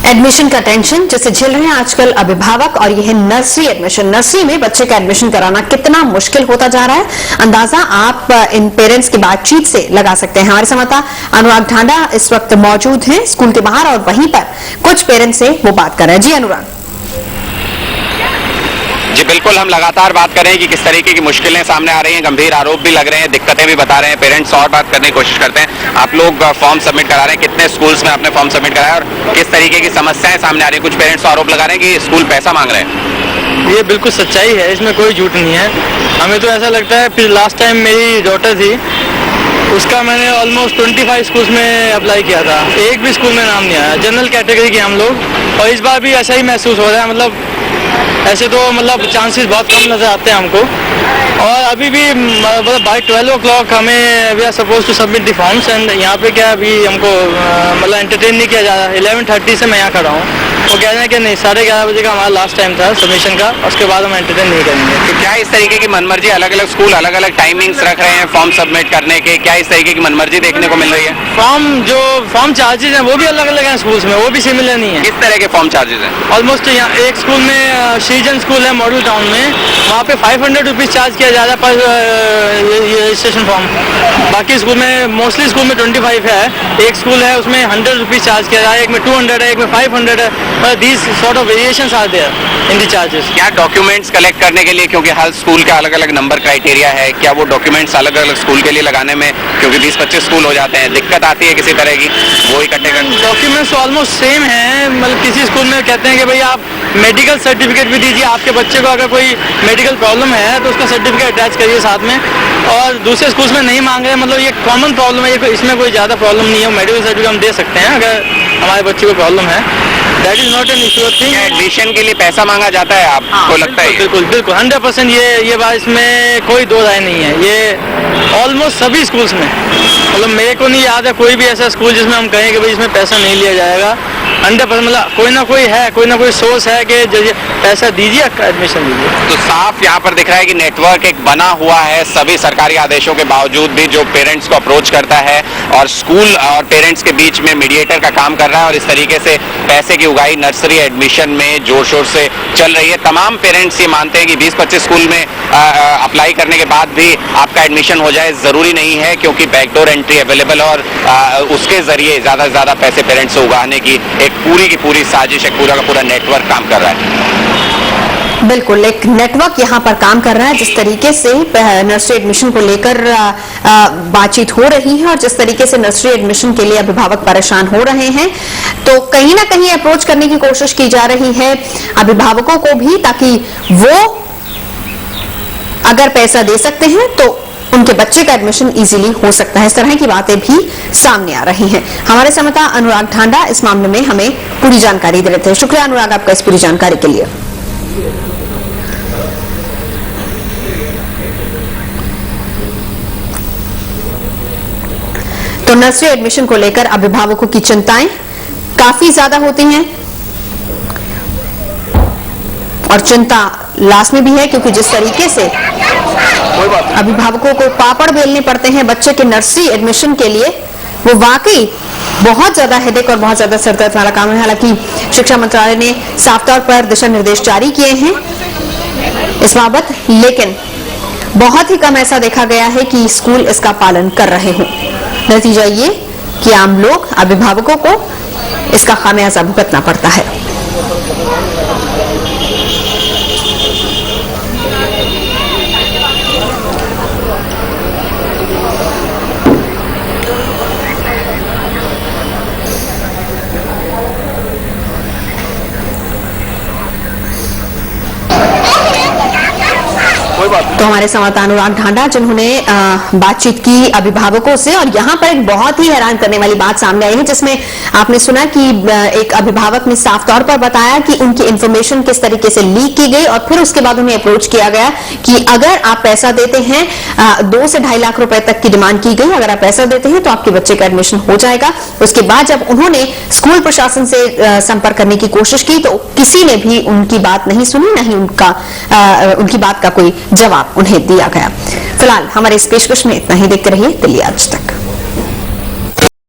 Admission का tension जिसे झेल रहे हैं आजकल अभिभावक, और यह नर्सरी एडमिशन। नर्सरी में बच्चे का एडमिशन कराना कितना मुश्किल होता जा रहा है, अंदाजा आप इन पेरेंट्स की बातचीत से लगा सकते हैं। हमारे संवाददाता अनुराग ढांडा इस वक्त मौजूद हैं स्कूल के बाहर और वहीं पर कुछ पेरेंट्स से वो बात कर रहे हैं। जी अनुराग। जी बिल्कुल, हम लगातार बात कर रहे हैं कि किस तरीके की मुश्किलें सामने आ रही हैं, गंभीर आरोप भी लग रहे हैं, दिक्कतें भी बता रहे हैं पेरेंट्स। और बात करने की कोशिश करते हैं, आप लोग फॉर्म सबमिट करा रहे हैं, कितने स्कूल्स में आपने फॉर्म सबमिट कराया और किस तरीके की समस्याएं सामने आ रही है? कुछ पेरेंट्स आरोप लगा रहे हैं कि स्कूल पैसा मांग रहे हैं। ये बिल्कुल सच्चाई है, इसमें कोई झूठ नहीं है। हमें तो ऐसा लगता है, फिर लास्ट टाइम मेरी डॉटर थी, उसका मैंने ऑलमोस्ट 25 स्कूल्स में अप्लाई किया था, एक भी स्कूल में नाम नहीं आया। जनरल कैटेगरी के हम लोग, और इस बार भी ऐसा ही महसूस हो रहा है। मतलब ऐसे तो चांसेस बहुत कम नज़र आते हैं हमको। और अभी भी मतलब बाय 12 o'clock हमें we are supposed to submit the forms, and यहाँ पे क्या अभी हमको एंटरटेन नहीं किया जा रहा। 11:30 से मैं यहाँ खड़ा हूँ, वो कह रहे हैं कि नहीं 11:30 बजे का हमारा लास्ट टाइम था सबमिशन का, उसके बाद हम एंटरटेन नहीं करेंगे। तो क्या इस तरीके की मनमर्जी, अलग अलग स्कूल अलग अलग टाइमिंग्स रख रहे हैं फॉर्म सबमिट करने के, क्या इस तरीके की मनमर्जी देखने को मिल रही है? फॉर्म चार्जेस हैं वो भी अलग अलग हैं स्कूल्स में, वो भी सिमिलर नहीं है। किस तरह के फॉर्म चार्जेस हैं? ऑलमोस्ट यहाँ एक स्कूल में, श्रीजन स्कूल है मॉडल टाउन में, वहाँ पे 500 रुपीज़ चार्ज किया जा रहा है पर रजिस्ट्रेशन फॉर्म। बाकी स्कूल में, मोस्टली स्कूल में 25 है। एक स्कूल है उसमें 100 रुपीज़ चार्ज किया जा रहा है, एक में 200 है, एक में 500 है। These sort of variations are there in the charges. क्या डॉक्यूमेंट्स कलेक्ट करने के लिए, क्योंकि हर स्कूल का अलग अलग नंबर क्राइटेरिया है, क्या वो डॉक्यूमेंट्स अलग अलग स्कूल के लिए लगाने में, क्योंकि 20-25 स्कूल हो जाते हैं, दिक्कत आती है किसी तरह की वो इकट्ठे करने? डॉक्यूमेंट्स तो ऑलमोस्ट सेम है। मतलब किसी स्कूल में कहते हैं कि भाई आप मेडिकल सर्टिफिकेट भी दीजिए, आपके बच्चे को अगर कोई मेडिकल प्रॉब्लम है तो उसका सर्टिफिकेट अटैच करिए साथ में। और दूसरे स्कूल्स में नहीं मांग रहे। मतलब ये कॉमन प्रॉब्लम है, ये इसमें कोई ज़्यादा प्रॉब्लम नहीं है। मेडिकल सर्टिफिकेट हम दे सकते हैं अगर हमारे बच्चे को प्रॉब्लम है, that is not an issue thing. Admission के लिए पैसा मांगा जाता है आपको लगता है? बिल्कुल बिल्कुल 100% ये बात, इसमें कोई दो राय नहीं है। ये ऑलमोस्ट सभी स्कूल्स में, मतलब मेरे को नहीं याद है कोई भी ऐसा स्कूल जिसमें हम कहें कि भाई इसमें पैसा नहीं लिया जाएगा। 100% मतलब कोई ना कोई सोर्स है कि पैसा दीजिए, एडमिशन दीजिए। तो साफ यहाँ पर दिख रहा है कि नेटवर्क एक बना हुआ है सभी सरकारी आदेशों के बावजूद भी, जो पेरेंट्स को अप्रोच करता है और स्कूल और पेरेंट्स के बीच में मीडिएटर का काम कर रहा है। और इस तरीके से पैसे की उगाही नर्सरी एडमिशन में जोर शोर से चल रही है। तमाम पेरेंट्स ये मानते हैं कि 20-25 स्कूल में अप्लाई करने के बाद भी आपका एडमिशन हो जाए ज़रूरी नहीं है, क्योंकि बैकडोर एंट्री अवेलेबल है और उसके जरिए ज़्यादा से ज़्यादा पैसे पेरेंट्स से उगाने की एक पूरी की पूरी साजिश, एक पूरा का पूरा नेटवर्क काम कर रहा है। बिल्कुल, एक नेटवर्क यहाँ पर काम कर रहा है। जिस तरीके से नर्सरी एडमिशन को लेकर बातचीत हो रही है और जिस तरीके से नर्सरी एडमिशन के लिए अभिभावक परेशान हो रहे हैं, तो कहीं ना कहीं अप्रोच करने की कोशिश की जा रही है अभिभावकों को भी, ताकि वो अगर पैसा दे सकते हैं तो उनके बच्चे का एडमिशन इजीली हो सकता है। इस तरह की बातें भी सामने आ रही हैं। हमारे संवाददाता अनुराग ढांडा इस मामले में हमें पूरी जानकारी दे रहे थे। शुक्रिया अनुराग आपका इस पूरी जानकारी के लिए। तो नर्सरी एडमिशन को लेकर अभिभावकों की चिंताएं काफी ज्यादा होती हैं और चिंता लाजमी भी है, क्योंकि जिस तरीके से अभिभावकों को पापड़ बेलने पड़ते हैं बच्चे के नर्सरी एडमिशन के लिए, वो वाकई बहुत ज्यादा हेडेक और बहुत ज्यादा सरदर्द वाला काम है। हालांकि शिक्षा मंत्रालय ने साफ तौर पर दिशा निर्देश जारी किए हैं इस बाबत, लेकिन बहुत ही कम ऐसा देखा गया है कि स्कूल इसका पालन कर रहे हों। नतीजा ये कि आम लोग, अभिभावकों को इसका खामियाजा भुगतना पड़ता है। तो हमारे संवाददाता अनुराग ढांडा जिन्होंने बातचीत की अभिभावकों से, और यहाँ पर एक बहुत ही हैरान करने वाली बात सामने आई है, जिसमें आपने सुना कि एक अभिभावक ने साफ तौर पर बताया कि उनकी इंफॉर्मेशन किस तरीके से लीक की गई और फिर उसके बाद उन्हें अप्रोच किया गया कि अगर आप पैसा देते हैं, 2 से 2.5 लाख रुपए तक की डिमांड की गई, अगर आप पैसा देते हैं तो आपके बच्चे का एडमिशन हो जाएगा। उसके बाद जब उन्होंने स्कूल प्रशासन से संपर्क करने की कोशिश की तो किसी ने भी उनकी बात नहीं सुनी, न ही उनकी बात का कोई जवाब उन्हें दिया गया। फिलहाल हमारे इस पेशकश में इतना ही। देखते रहिए दिल्ली आज तक।